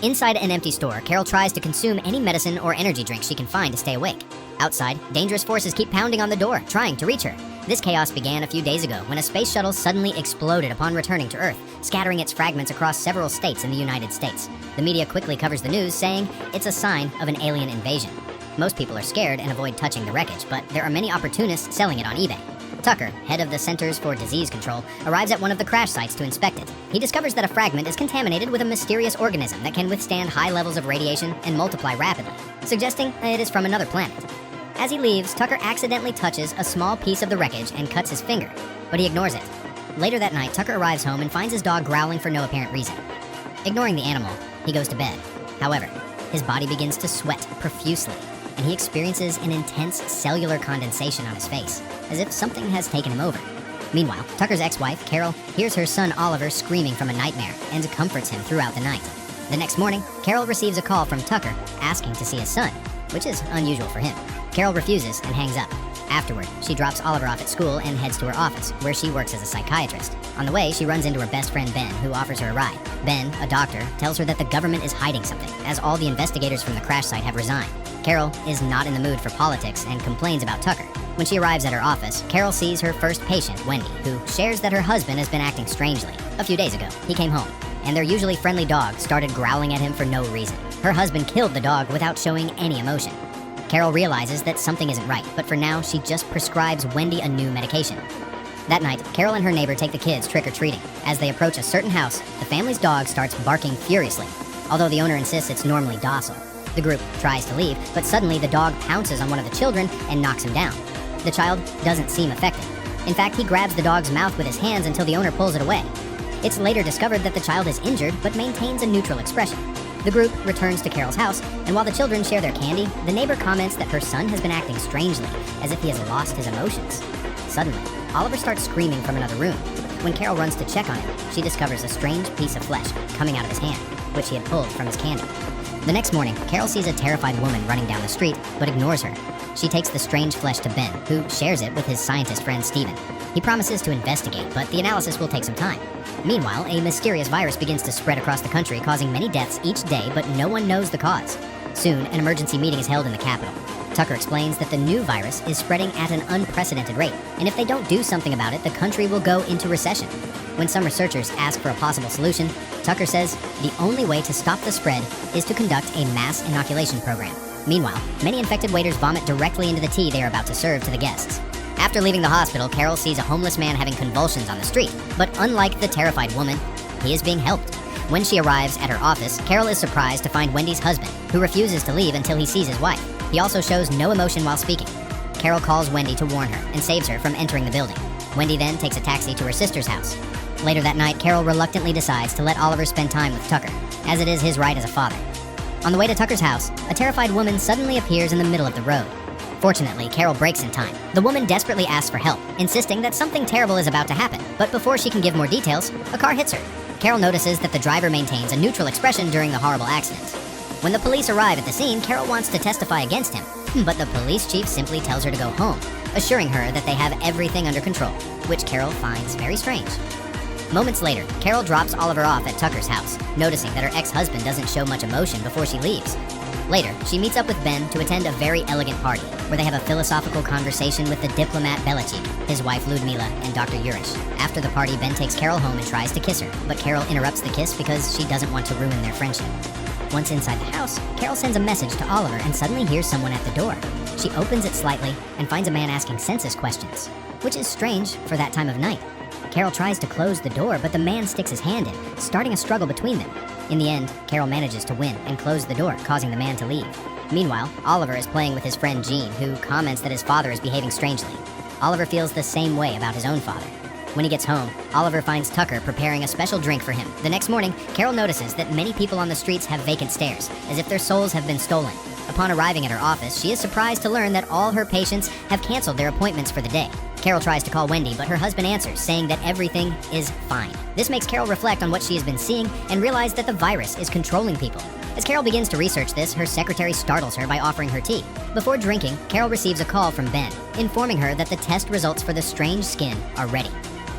Inside an empty store, Carol tries to consume any medicine or energy drink she can find to stay awake. Outside, dangerous forces keep pounding on the door, trying to reach her. This chaos began a few days ago when a space shuttle suddenly exploded upon returning to Earth, scattering its fragments across several states in the United States. The media quickly covers the news, saying it's a sign of an alien invasion. Most people are scared and avoid touching the wreckage, but there are many opportunists selling it on eBay. Tucker, head of the Centers for Disease Control, arrives at one of the crash sites to inspect it. He discovers that a fragment is contaminated with a mysterious organism that can withstand high levels of radiation and multiply rapidly, suggesting it is from another planet. As he leaves, Tucker accidentally touches a small piece of the wreckage and cuts his finger, but he ignores it. Later that night, Tucker arrives home and finds his dog growling for no apparent reason. Ignoring the animal, he goes to bed. However, his body begins to sweat profusely, and he experiences an intense cellular condensation on his face, as if something has taken him over. Meanwhile, Tucker's ex-wife, Carol, hears her son Oliver screaming from a nightmare and comforts him throughout the night. The next morning, Carol receives a call from Tucker asking to see his son, which is unusual for him. Carol refuses and hangs up. Afterward, she drops Oliver off at school and heads to her office, where she works as a psychiatrist. On the way, she runs into her best friend Ben, who offers her a ride. Ben, a doctor, tells her that the government is hiding something, as all the investigators from the crash site have resigned. Carol is not in the mood for politics and complains about Tucker. When she arrives at her office, Carol sees her first patient, Wendy, who shares that her husband has been acting strangely. A few days ago, he came home, and their usually friendly dog started growling at him for no reason. Her husband killed the dog without showing any emotion. Carol realizes that something isn't right, but for now, she just prescribes Wendy a new medication. That night, Carol and her neighbor take the kids trick-or-treating. As they approach a certain house, the family's dog starts barking furiously, although the owner insists it's normally docile. The group tries to leave, but suddenly the dog pounces on one of the children and knocks him down. The child doesn't seem affected. In fact, he grabs the dog's mouth with his hands until the owner pulls it away. It's later discovered that the child is injured, but maintains a neutral expression. The group returns to Carol's house, and while the children share their candy, the neighbor comments that her son has been acting strangely, as if he has lost his emotions. Suddenly, Oliver starts screaming from another room. When Carol runs to check on him, she discovers a strange piece of flesh coming out of his hand, which he had pulled from his candy. The next morning, Carol sees a terrified woman running down the street, but ignores her. She takes the strange flesh to Ben, who shares it with his scientist friend Steven. He promises to investigate, but the analysis will take some time. Meanwhile, a mysterious virus begins to spread across the country, causing many deaths each day, but no one knows the cause. Soon, an emergency meeting is held in the Capitol. Tucker explains that the new virus is spreading at an unprecedented rate, and if they don't do something about it, the country will go into recession. When some researchers ask for a possible solution, Tucker says the only way to stop the spread is to conduct a mass inoculation program. Meanwhile, many infected waiters vomit directly into the tea they are about to serve to the guests. After leaving the hospital, Carol sees a homeless man having convulsions on the street, but unlike the terrified woman, he is being helped. When she arrives at her office, Carol is surprised to find Wendy's husband, who refuses to leave until he sees his wife. He also shows no emotion while speaking. Carol calls Wendy to warn her and saves her from entering the building. Wendy then takes a taxi to her sister's house. Later that night, Carol reluctantly decides to let Oliver spend time with Tucker, as it is his right as a father. On the way to Tucker's house, a terrified woman suddenly appears in the middle of the road. Fortunately, Carol breaks in time. The woman desperately asks for help, insisting that something terrible is about to happen. But before she can give more details, a car hits her. Carol notices that the driver maintains a neutral expression during the horrible accident. When the police arrive at the scene, Carol wants to testify against him, but the police chief simply tells her to go home, assuring her that they have everything under control, which Carol finds very strange. Moments later, Carol drops Oliver off at Tucker's house, noticing that her ex-husband doesn't show much emotion before she leaves. Later, she meets up with Ben to attend a very elegant party, where they have a philosophical conversation with the diplomat Belichick, his wife Ludmila, and Dr. Urish. After the party, Ben takes Carol home and tries to kiss her, but Carol interrupts the kiss because she doesn't want to ruin their friendship. Once inside the house, Carol sends a message to Oliver and suddenly hears someone at the door. She opens it slightly and finds a man asking census questions, which is strange for that time of night. Carol tries to close the door, but the man sticks his hand in, starting a struggle between them. In the end, Carol manages to win and close the door, causing the man to leave. Meanwhile, Oliver is playing with his friend Jean, who comments that his father is behaving strangely. Oliver feels the same way about his own father. When he gets home, Oliver finds Tucker preparing a special drink for him. The next morning, Carol notices that many people on the streets have vacant stares, as if their souls have been stolen. Upon arriving at her office, she is surprised to learn that all her patients have canceled their appointments for the day. Carol tries to call Wendy, but her husband answers, saying that everything is fine. This makes Carol reflect on what she has been seeing and realize that the virus is controlling people. As Carol begins to research this, her secretary startles her by offering her tea. Before drinking, Carol receives a call from Ben, informing her that the test results for the strange skin are ready.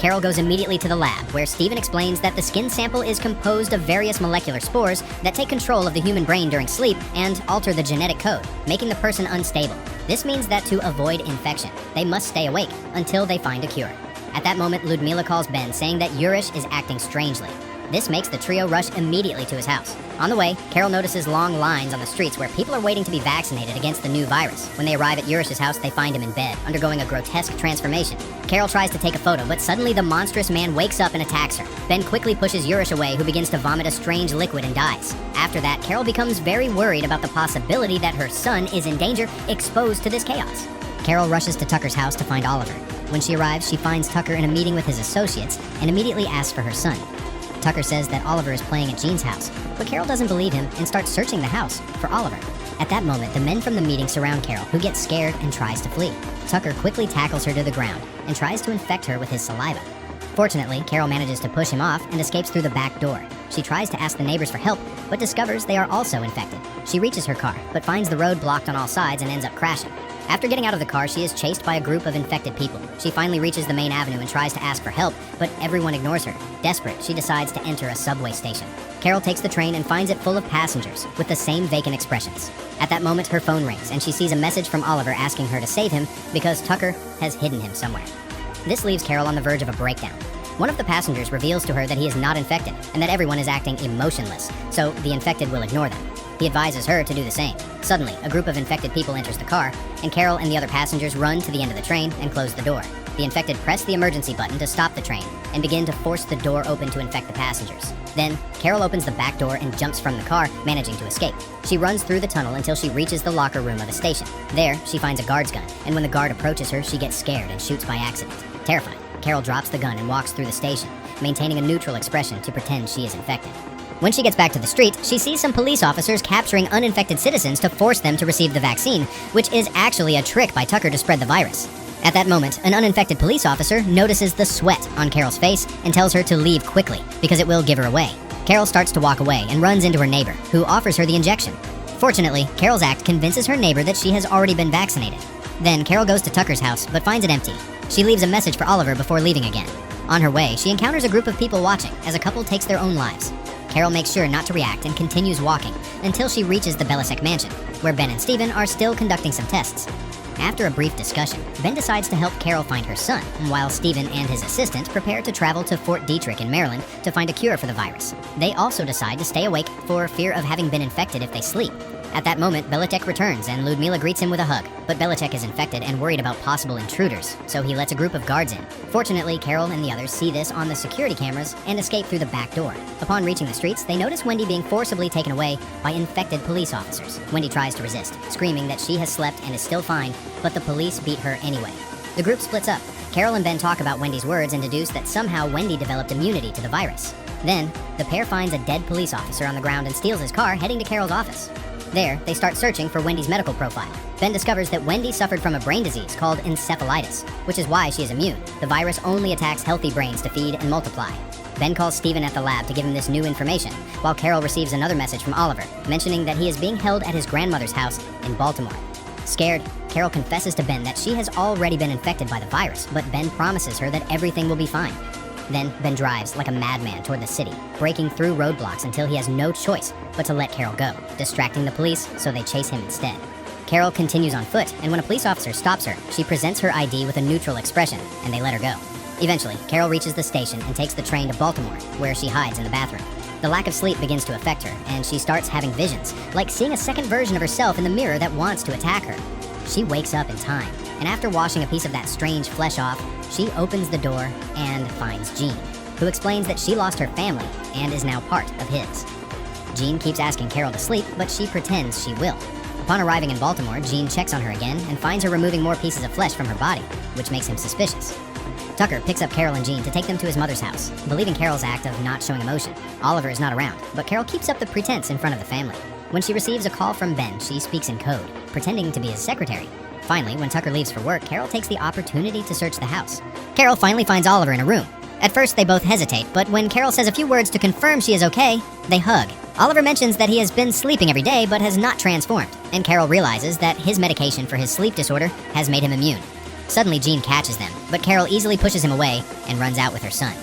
Carol goes immediately to the lab, where Steven explains that the skin sample is composed of various molecular spores that take control of the human brain during sleep and alter the genetic code, making the person unstable. This means that to avoid infection, they must stay awake until they find a cure. At that moment, Ludmila calls Ben, saying that Urish is acting strangely. This makes the trio rush immediately to his house. On the way, Carol notices long lines on the streets where people are waiting to be vaccinated against the new virus. When they arrive at Urish's house, they find him in bed, undergoing a grotesque transformation. Carol tries to take a photo, but suddenly the monstrous man wakes up and attacks her. Ben quickly pushes Urish away, who begins to vomit a strange liquid and dies. After that, Carol becomes very worried about the possibility that her son is in danger, exposed to this chaos. Carol rushes to Tucker's house to find Oliver. When she arrives, she finds Tucker in a meeting with his associates and immediately asks for her son. Tucker says that Oliver is playing at Jean's house, but Carol doesn't believe him and starts searching the house for Oliver. At that moment, the men from the meeting surround Carol, who gets scared and tries to flee. Tucker quickly tackles her to the ground and tries to infect her with his saliva. Fortunately, Carol manages to push him off and escapes through the back door. She tries to ask the neighbors for help, but discovers they are also infected. She reaches her car, but finds the road blocked on all sides and ends up crashing. After getting out of the car, she is chased by a group of infected people. She finally reaches the main avenue and tries to ask for help, but everyone ignores her. Desperate, she decides to enter a subway station. Carol takes the train and finds it full of passengers with the same vacant expressions. At that moment, her phone rings and she sees a message from Oliver asking her to save him because Tucker has hidden him somewhere. This leaves Carol on the verge of a breakdown. One of the passengers reveals to her that he is not infected and that everyone is acting emotionless, so the infected will ignore them. He advises her to do the same. Suddenly, a group of infected people enters the car, and Carol and the other passengers run to the end of the train and close the door. The infected press the emergency button to stop the train and begin to force the door open to infect the passengers. Then, Carol opens the back door and jumps from the car, managing to escape. She runs through the tunnel until she reaches the locker room of a station. There, she finds a guard's gun, and when the guard approaches her, she gets scared and shoots by accident. Terrified, Carol drops the gun and walks through the station, maintaining a neutral expression to pretend she is infected. When she gets back to the street, she sees some police officers capturing uninfected citizens to force them to receive the vaccine, which is actually a trick by Tucker to spread the virus. At that moment, an uninfected police officer notices the sweat on Carol's face and tells her to leave quickly because it will give her away. Carol starts to walk away and runs into her neighbor, who offers her the injection. Fortunately, Carol's act convinces her neighbor that she has already been vaccinated. Then Carol goes to Tucker's house but finds it empty. She leaves a message for Oliver before leaving again. On her way, she encounters a group of people watching as a couple takes their own lives. Carol makes sure not to react and continues walking until she reaches the Belisek mansion, where Ben and Steven are still conducting some tests. After a brief discussion, Ben decides to help Carol find her son, while Steven and his assistant prepare to travel to Fort Detrick in Maryland to find a cure for the virus. They also decide to stay awake for fear of having been infected if they sleep. At that moment, Belicek returns and Ludmila greets him with a hug, but Belicek is infected and worried about possible intruders, so he lets a group of guards in. Fortunately, Carol and the others see this on the security cameras and escape through the back door. Upon reaching the streets, they notice Wendy being forcibly taken away by infected police officers. Wendy tries to resist, screaming that she has slept and is still fine, but the police beat her anyway. The group splits up. Carol and Ben talk about Wendy's words and deduce that somehow Wendy developed immunity to the virus. Then, the pair finds a dead police officer on the ground and steals his car, heading to Carol's office. There, they start searching for Wendy's medical profile. Ben discovers that Wendy suffered from a brain disease called encephalitis, which is why she is immune. The virus only attacks healthy brains to feed and multiply. Ben calls Steven at the lab to give him this new information, while Carol receives another message from Oliver, mentioning that he is being held at his grandmother's house in Baltimore. Scared, Carol confesses to Ben that she has already been infected by the virus, but Ben promises her that everything will be fine. Then, Ben drives like a madman toward the city, breaking through roadblocks until he has no choice but to let Carol go, distracting the police so they chase him instead. Carol continues on foot, and when a police officer stops her, she presents her ID with a neutral expression, and they let her go. Eventually, Carol reaches the station and takes the train to Baltimore, where she hides in the bathroom. The lack of sleep begins to affect her, and she starts having visions, like seeing a second version of herself in the mirror that wants to attack her. She wakes up in time, and after washing a piece of that strange flesh off, she opens the door and finds Jean, who explains that she lost her family and is now part of his. Jean keeps asking Carol to sleep, but she pretends she will. Upon arriving in Baltimore, Jean checks on her again and finds her removing more pieces of flesh from her body, which makes him suspicious. Tucker picks up Carol and Jean to take them to his mother's house, believing Carol's act of not showing emotion. Oliver is not around, but Carol keeps up the pretense in front of the family. When she receives a call from Ben, she speaks in code, pretending to be his secretary. Finally, when Tucker leaves for work, Carol takes the opportunity to search the house. Carol finally finds Oliver in a room. At first, they both hesitate, but when Carol says a few words to confirm she is okay, they hug. Oliver mentions that he has been sleeping every day but has not transformed, and Carol realizes that his medication for his sleep disorder has made him immune. Suddenly, Jean catches them, but Carol easily pushes him away and runs out with her son.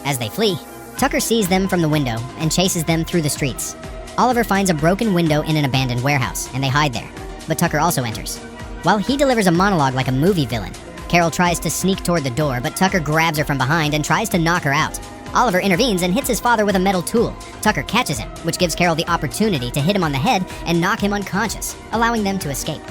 As they flee, Tucker sees them from the window and chases them through the streets. Oliver finds a broken window in an abandoned warehouse, and they hide there. But Tucker also enters. While he delivers a monologue like a movie villain, Carol tries to sneak toward the door, but Tucker grabs her from behind and tries to knock her out. Oliver intervenes and hits his father with a metal tool. Tucker catches him, which gives Carol the opportunity to hit him on the head and knock him unconscious, allowing them to escape.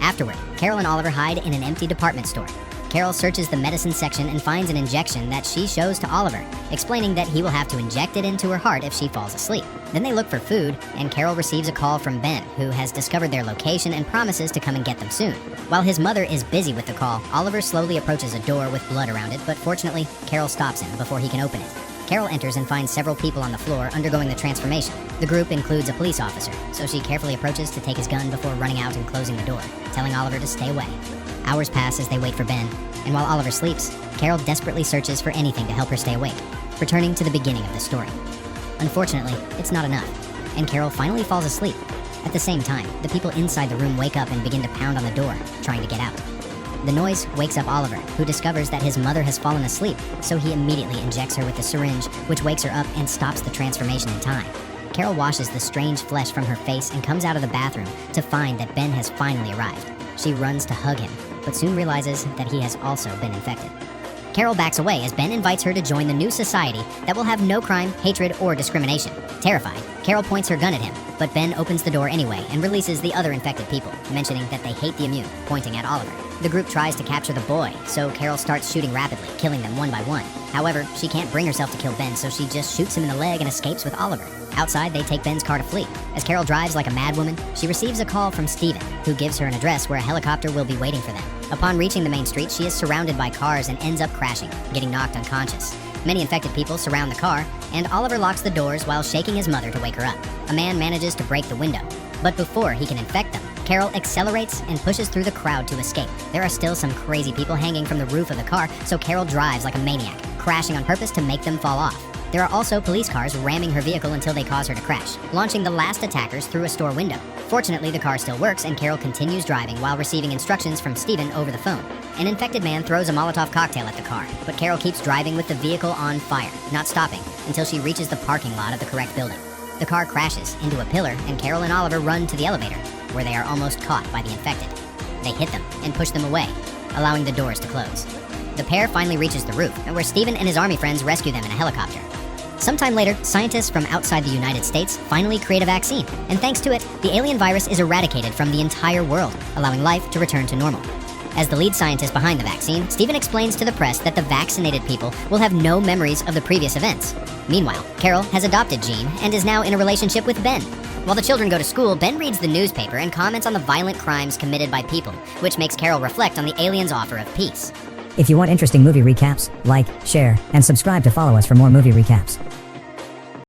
Afterward, Carol and Oliver hide in an empty department store. Carol searches the medicine section and finds an injection that she shows to Oliver, explaining that he will have to inject it into her heart if she falls asleep. Then they look for food, and Carol receives a call from Ben, who has discovered their location and promises to come and get them soon. While his mother is busy with the call, Oliver slowly approaches a door with blood around it, but fortunately, Carol stops him before he can open it. Carol enters and finds several people on the floor undergoing the transformation. The group includes a police officer, so she carefully approaches to take his gun before running out and closing the door, telling Oliver to stay away. Hours pass as they wait for Ben, and while Oliver sleeps, Carol desperately searches for anything to help her stay awake, returning to the beginning of the story. Unfortunately, it's not enough, and Carol finally falls asleep. At the same time, the people inside the room wake up and begin to pound on the door, trying to get out. The noise wakes up Oliver, who discovers that his mother has fallen asleep, so he immediately injects her with the syringe, which wakes her up and stops the transformation in time. Carol washes the strange flesh from her face and comes out of the bathroom to find that Ben has finally arrived. She runs to hug him, but soon realizes that he has also been infected. Carol backs away as Ben invites her to join the new society that will have no crime, hatred, or discrimination. Terrified, Carol points her gun at him, but Ben opens the door anyway and releases the other infected people, mentioning that they hate the immune, pointing at Oliver. The group tries to capture the boy, so Carol starts shooting rapidly, killing them one by one. However, she can't bring herself to kill Ben, so she just shoots him in the leg and escapes with Oliver. Outside, they take Ben's car to flee. As Carol drives like a madwoman, she receives a call from Steven, who gives her an address where a helicopter will be waiting for them. Upon reaching the main street, she is surrounded by cars and ends up crashing, getting knocked unconscious. Many infected people surround the car, and Oliver locks the doors while shaking his mother to wake her up. A man manages to break the window, but before he can infect them, Carol accelerates and pushes through the crowd to escape. There are still some crazy people hanging from the roof of the car, so Carol drives like a maniac, crashing on purpose to make them fall off. There are also police cars ramming her vehicle until they cause her to crash, launching the last attackers through a store window. Fortunately, the car still works, and Carol continues driving while receiving instructions from Steven over the phone. An infected man throws a Molotov cocktail at the car, but Carol keeps driving with the vehicle on fire, not stopping until she reaches the parking lot of the correct building. The car crashes into a pillar, and Carol and Oliver run to the elevator, where they are almost caught by the infected. They hit them and push them away, allowing the doors to close. The pair finally reaches the roof, where Steven and his army friends rescue them in a helicopter. Sometime later, scientists from outside the United States finally create a vaccine, and thanks to it, the alien virus is eradicated from the entire world, allowing life to return to normal. As the lead scientist behind the vaccine, Steven explains to the press that the vaccinated people will have no memories of the previous events. Meanwhile, Carol has adopted Jean and is now in a relationship with Ben. While the children go to school, Ben reads the newspaper and comments on the violent crimes committed by people, which makes Carol reflect on the aliens' offer of peace. If you want interesting movie recaps, like, share, and subscribe to follow us for more movie recaps.